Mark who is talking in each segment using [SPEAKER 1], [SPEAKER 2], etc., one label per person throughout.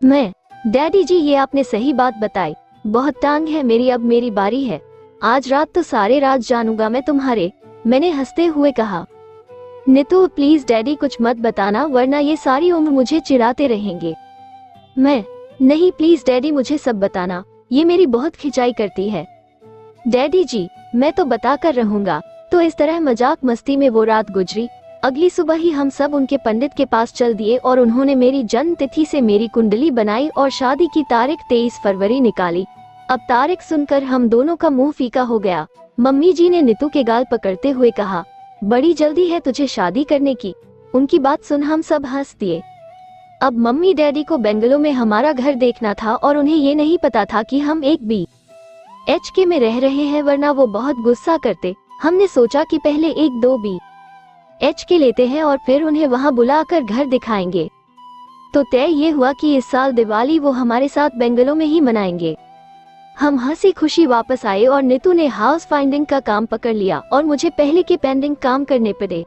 [SPEAKER 1] Daddy जी ये आपने सही बात बताई, बहुत टांग है मेरी, अब मेरी बारी है। आज रात तो सारे रात जानूंगा मैं तुम्हारे, मैंने हंसते हुए कहा। नीतू प्लीज डैडी कुछ मत बताना वरना ये सारी उम्र मुझे चिढ़ाते रहेंगे। नहीं प्लीज डैडी मुझे सब बताना, ये मेरी बहुत खिंचाई करती है। डैडी जी मैं तो बता कर रहूंगा। तो इस तरह मजाक मस्ती में वो रात गुजरी। अगली सुबह ही हम सब उनके पंडित के पास चल दिए और उन्होंने मेरी जन्म तिथि से मेरी कुंडली बनाई और शादी की तारीख 23 फरवरी निकाली। अब तारीख सुनकर हम दोनों का मुंह फीका हो गया। मम्मी जी ने नीतू के गाल पकड़ते हुए कहा, बड़ी जल्दी है तुझे शादी करने की। उनकी बात सुन हम सब हंस दिए। अब मम्मी डैडी को बेंगलोर में हमारा घर देखना था और उन्हें ये नहीं पता था कि हम एक BHK में रह रहे हैं, वरना वो बहुत गुस्सा करते। हमने सोचा कि पहले 1-2 BHK लेते हैं और फिर उन्हें वहां बुलाकर घर दिखाएंगे। तो तय ये हुआ कि इस साल दिवाली वो हमारे साथ बेंगलोर में ही मनाएंगे। हम हंसी खुशी वापस आए और नीतू ने हाउस फाइंडिंग का काम पकड़ लिया और मुझे पहले के पेंडिंग काम करने पड़े।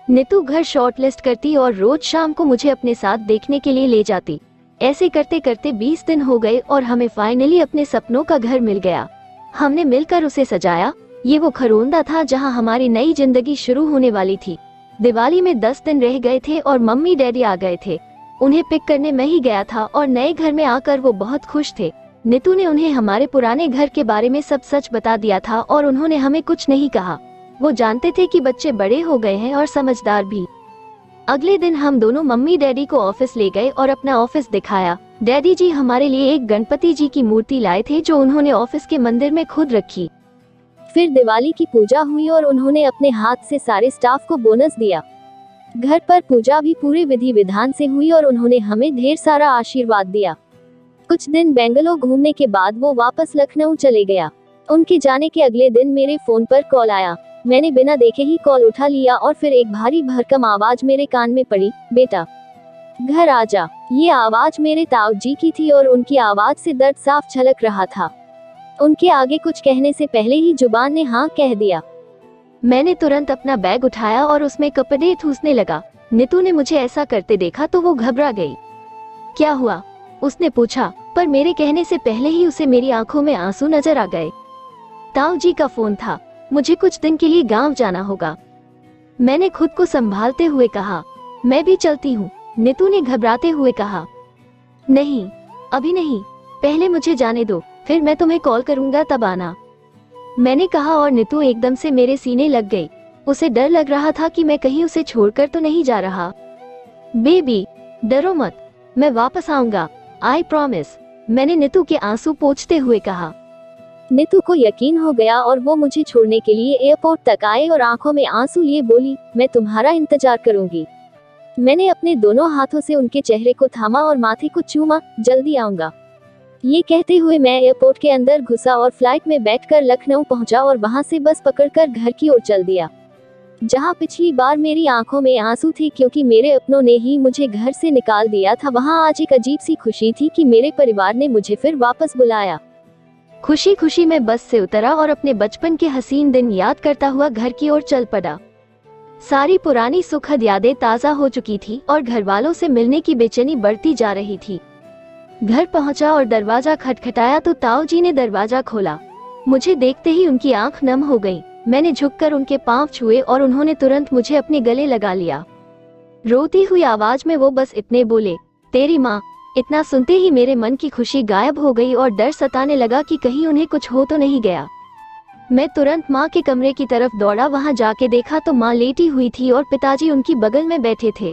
[SPEAKER 1] नीतू घर शॉर्टलिस्ट करती और रोज शाम को मुझे अपने साथ देखने के लिए ले जाती। ऐसे करते करते 20 दिन हो गए और हमें फाइनली अपने सपनों का घर मिल गया। हमने मिलकर उसे सजाया। ये वो खरोंदा था जहां हमारी नई जिंदगी शुरू होने वाली थी। दिवाली में 10 दिन रह गए थे और मम्मी डैडी आ गए थे। उन्हें पिक करने मैं ही गया था और नए घर में आकर वो बहुत खुश थे। नीतू ने उन्हें हमारे पुराने घर के बारे में सब सच बता दिया था और उन्होंने हमें कुछ नहीं कहा। वो जानते थे कि बच्चे बड़े हो गए हैं और समझदार भी। अगले दिन हम दोनों मम्मी डैडी को ऑफिस ले गए और अपना ऑफिस दिखाया। डैडी जी हमारे लिए एक गणपति जी की मूर्ति लाए थे जो उन्होंने ऑफिस के मंदिर में खुद रखी। फिर दिवाली की पूजा हुई और उन्होंने अपने हाथ से सारे स्टाफ को बोनस दिया। घर पर पूजा भी पूरे विधि विधान से हुई और उन्होंने हमें ढेर सारा आशीर्वाद दिया। कुछ दिन बेंगलोर घूमने के बाद वो वापस लखनऊ चले गया। उनके जाने के अगले दिन मेरे फोन पर कॉल आया। मैंने बिना देखे ही कॉल उठा लिया और फिर एक भारी भरकम आवाज मेरे कान में पड़ी, बेटा घर आ जा। ये आवाज मेरे ताऊ जी की थी और उनकी आवाज से दर्द साफ झलक रहा था। उनके आगे कुछ कहने से पहले ही जुबान ने हाँ कह दिया। मैंने तुरंत अपना बैग उठाया और उसमें कपड़े ठूसने लगा। नीतू ने मुझे ऐसा करते देखा तो वो घबरा गई। क्या हुआ उसने पूछा, पर मेरे कहने से पहले ही उसे मेरी आंखों में आंसू नजर आ गए। ताऊ जी का फोन था, मुझे कुछ दिन के लिए गांव जाना होगा। मैंने खुद को संभालते हुए कहा, मैं भी चलती हूँ। नीतू ने घबराते हुए कहा, नहीं अभी नहीं, पहले मुझे जाने दो, फिर मैं तुम्हें कॉल करूंगा तब आना। मैंने कहा और नीतू एकदम से मेरे सीने लग गई। उसे डर लग रहा था कि मैं कहीं उसे छोड़कर तो नहीं जा रहा। बेबी डरो मत, मैं वापस आऊंगा, आई प्रॉमिस, मैंने नीतू के आंसू पोंछते हुए कहा। नीतू को यकीन हो गया और वो मुझे छोड़ने के लिए एयरपोर्ट तक आए और आंखों में आंसू लिए बोली, मैं तुम्हारा इंतजार करूंगी। मैंने अपने दोनों हाथों से उनके चेहरे को थामा और माथे को चूमा, जल्दी आऊंगा। ये कहते हुए मैं एयरपोर्ट के अंदर घुसा और फ्लाइट में बैठकर लखनऊ पहुंचा और वहां से बस पकड़कर घर की ओर चल दिया। जहां पिछली बार मेरी आंखों में आंसू थे क्योंकि मेरे अपनों ने ही मुझे घर से निकाल दिया था, वहां आज एक अजीब सी खुशी थी कि मेरे परिवार ने मुझे फिर वापस बुलाया। खुशी खुशी मैं बस से उतरा और अपने बचपन के हसीन दिन याद करता हुआ घर की ओर चल पड़ा। सारी पुरानी सुखद यादें ताज़ा हो चुकी थी और घर वालों से मिलने की बेचैनी बढ़ती जा रही थी। घर पहुंचा और दरवाजा खटखटाया तो ताऊ जी ने दरवाजा खोला। मुझे देखते ही उनकी आंख नम हो गई। मैंने झुककर उनके पांव छुए और उन्होंने तुरंत मुझे अपने गले लगा लिया। रोती हुई आवाज में वो बस इतने बोले, तेरी माँ। इतना सुनते ही मेरे मन की खुशी गायब हो गई और डर सताने लगा कि कहीं उन्हें कुछ हो तो नहीं गया। मैं तुरंत माँ के कमरे की तरफ दौड़ा। वहां जाके देखा तो माँ लेटी हुई थी और पिताजी उनकी बगल में बैठे थे।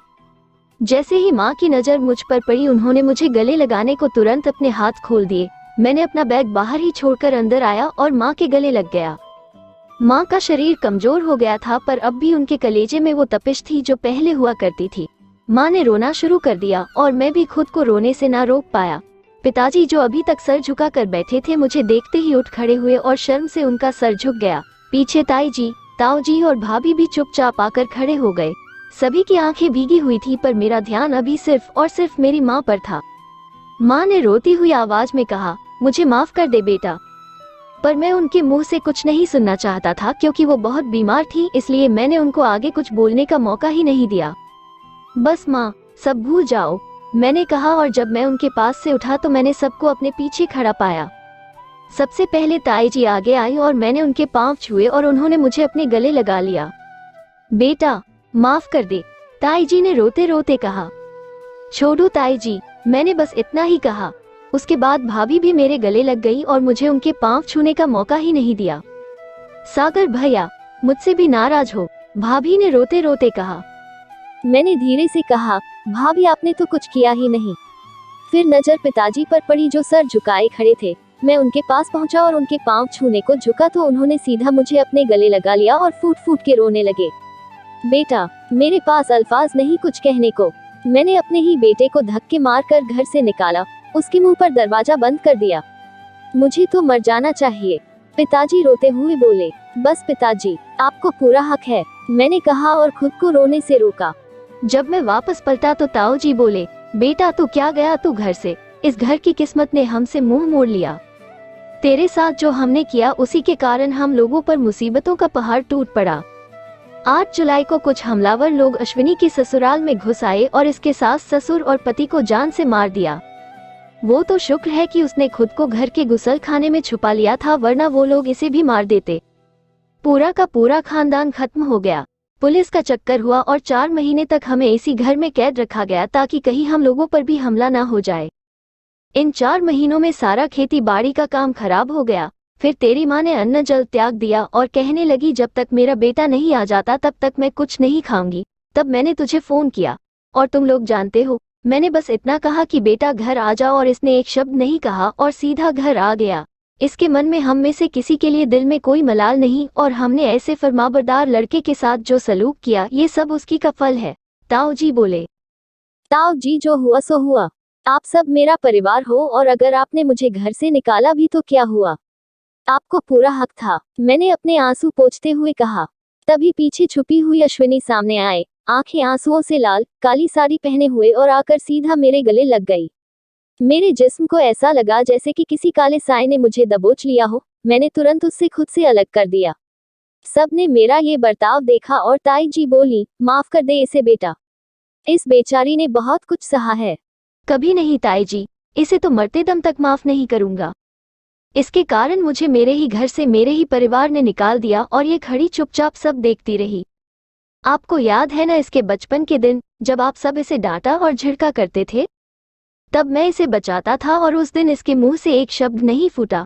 [SPEAKER 1] जैसे ही माँ की नजर मुझ पर पड़ी उन्होंने मुझे गले लगाने को तुरंत अपने हाथ खोल दिए। मैंने अपना बैग बाहर ही छोड़कर अंदर आया और माँ के गले लग गया। माँ का शरीर कमजोर हो गया था पर अब भी उनके कलेजे में वो तपिश थी जो पहले हुआ करती थी। माँ ने रोना शुरू कर दिया और मैं भी खुद को रोने से ना रोक पाया। पिताजी जो अभी तक सर झुका कर बैठे थे मुझे देखते ही उठ खड़े हुए और शर्म से उनका सर झुक गया। पीछे ताई जी, ताऊ जी और भाभी भी चुपचाप आकर खड़े हो गए। सभी की आंखें भीगी हुई थी पर मेरा ध्यान अभी सिर्फ और सिर्फ मेरी माँ पर था। माँ ने रोती हुई आवाज में कहा, मुझे माफ कर दे बेटा। पर मैं उनके मुंह से कुछ नहीं सुनना चाहता था क्योंकि वो बहुत बीमार थी, इसलिए मैंने उनको आगे कुछ बोलने का मौका ही नहीं दिया। बस माँ, सब भूल जाओ, मैंने कहा, और जब मैं उनके पास से उठा तो मैंने सबको अपने पीछे खड़ा पाया। सबसे पहले ताई जी आगे आई और मैंने उनके पांव छुए और उन्होंने मुझे अपने गले लगा लिया। बेटा माफ कर दे, ताई जी ने रोते रोते कहा। छोड़ो ताई जी, मैंने बस इतना ही कहा। उसके बाद भाभी भी मेरे गले लग गई और मुझे उनके पांव छूने का मौका ही नहीं दिया। सागर भैया मुझसे भी नाराज हो, भाभी ने रोते रोते कहा।
[SPEAKER 2] मैंने धीरे से कहा, भाभी आपने तो कुछ किया ही नहीं। फिर नजर पिताजी पर पड़ी जो सर झुकाए खड़े थे। मैं उनके पास पहुंचा और उनके पांव छूने को झुका तो उन्होंने सीधा मुझे अपने गले लगा लिया और फूट फूट के रोने लगे। बेटा, मेरे पास अल्फाज नहीं कुछ कहने को। मैंने अपने ही बेटे को धक्के मारकर घर से निकाला, उसके मुंह पर दरवाजा बंद कर दिया। मुझे तो मर जाना चाहिए, पिताजी रोते हुए बोले। बस पिताजी, आपको पूरा हक है, मैंने कहा और खुद को रोने से रोका।
[SPEAKER 1] जब मैं वापस पलटा तो ताऊ जी बोले, बेटा तू क्या गया तू घर से, इस घर की किस्मत ने हमसे मुंह मोड़ लिया। तेरे साथ जो हमने किया उसी के कारण हम लोगों पर मुसीबतों का पहाड़ टूट पड़ा। 8 जुलाई को कुछ हमलावर लोग अश्विनी की ससुराल में घुस आए और इसके सास ससुर और पति को जान से मार दिया। वो तो शुक्र है कि उसने खुद को घर के गुसल खाने में छुपा लिया था, वरना वो लोग इसे भी मार देते। पूरा का पूरा खानदान खत्म हो गया। पुलिस का चक्कर हुआ और 4 महीने तक हमें इसी घर में कैद रखा गया ताकि कहीं हम लोगों पर भी हमला ना हो जाए। इन 4 महीनों में सारा खेती बाड़ी का काम खराब हो गया। फिर तेरी माँ ने अन्न जल त्याग दिया और कहने लगी जब तक मेरा बेटा नहीं आ जाता तब तक मैं कुछ नहीं खाऊंगी। तब मैंने तुझे फोन किया और तुम लोग जानते हो, मैंने बस इतना कहा कि बेटा घर आ जाओ और इसने एक शब्द नहीं कहा और सीधा घर आ गया। इसके मन में हम में से किसी के लिए दिल में कोई मलाल नहीं और हमने ऐसे फरमाबरदार लड़के के साथ जो सलूक किया ये सब उसकी का फल है। ताऊ जी बोले।
[SPEAKER 2] ताऊ जी, जो हुआ सो हुआ। आप सब मेरा परिवार हो और अगर आपने मुझे घर से निकाला भी तो क्या हुआ, आपको पूरा हक था, मैंने अपने आंसू पोंछते हुए कहा। तभी पीछे छुपी हुई अश्विनी सामने आए, आंखें आंसुओं से लाल, काली साड़ी पहने हुए और आकर सीधा मेरे गले लग गई। मेरे जिस्म को ऐसा लगा जैसे कि किसी काले साए ने मुझे दबोच लिया हो। मैंने तुरंत उससे खुद से अलग कर दिया। सबने मेरा ये बर्ताव देखा और ताई जी बोली, माफ कर दे इसे बेटा, इस बेचारी ने बहुत कुछ सहा है।
[SPEAKER 1] कभी नहीं ताई जी, इसे तो मरते दम तक माफ नहीं करूंगा। इसके कारण मुझे मेरे ही घर से मेरे ही परिवार ने निकाल दिया और ये खड़ी चुपचाप सब देखती रही। आपको याद है ना इसके बचपन के दिन जब आप सब इसे डांटा और झिड़का करते थे? तब मैं इसे बचाता था और उस दिन इसके मुंह से एक शब्द नहीं फूटा।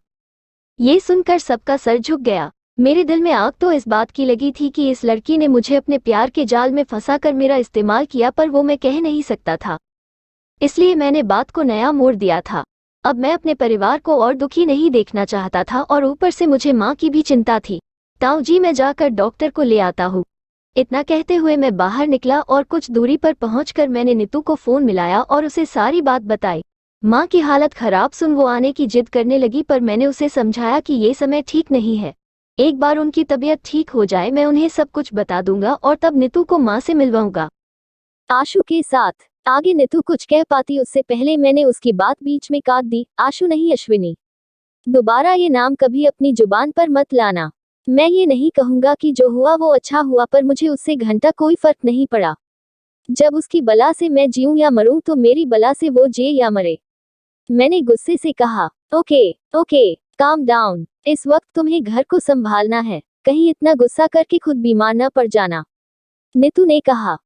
[SPEAKER 1] ये सुनकर सबका सर झुक गया। मेरे दिल में आग तो इस बात की लगी थी कि इस लड़की ने मुझे अपने प्यार के जाल में फंसाकर मेरा इस्तेमाल किया, पर वो मैं कह नहीं सकता था, इसलिए मैंने बात को नया मोड़ दिया था। अब मैं अपने परिवार को और दुखी नहीं देखना चाहता था और ऊपर से मुझे माँ की भी चिंता थी। ताऊ जी, मैं जाकर डॉक्टर को ले आता हूँ। इतना कहते हुए मैं बाहर निकला और कुछ दूरी पर पहुंचकर मैंने नीतू को फोन मिलाया और उसे सारी बात बताई। माँ की हालत खराब सुन वो आने की जिद करने लगी, पर मैंने उसे समझाया कि ये समय ठीक नहीं है। एक बार उनकी तबीयत ठीक हो जाए मैं उन्हें सब कुछ बता दूंगा और तब नीतू को माँ से मिलवाऊंगा।
[SPEAKER 2] आशु के साथ आगे नीतू कुछ कह पाती उससे पहले मैंने उसकी बात बीच में काट दी। आशु नहीं, अश्विनी। दोबारा ये नाम कभी अपनी जुबान पर मत लाना। मैं ये नहीं कहूंगा कि जो हुआ वो अच्छा हुआ, पर मुझे उससे घंटा कोई फर्क नहीं पड़ा। जब उसकी बला से मैं जीऊं या मरूं तो मेरी बला से वो जिए या मरे। मैंने गुस्से से कहा, ओके ओके, काम डाउन। इस वक्त तुम्हें घर को संभालना है, कहीं इतना गुस्सा करके खुद बीमार न पड़ जाना। नीतू ने कहा।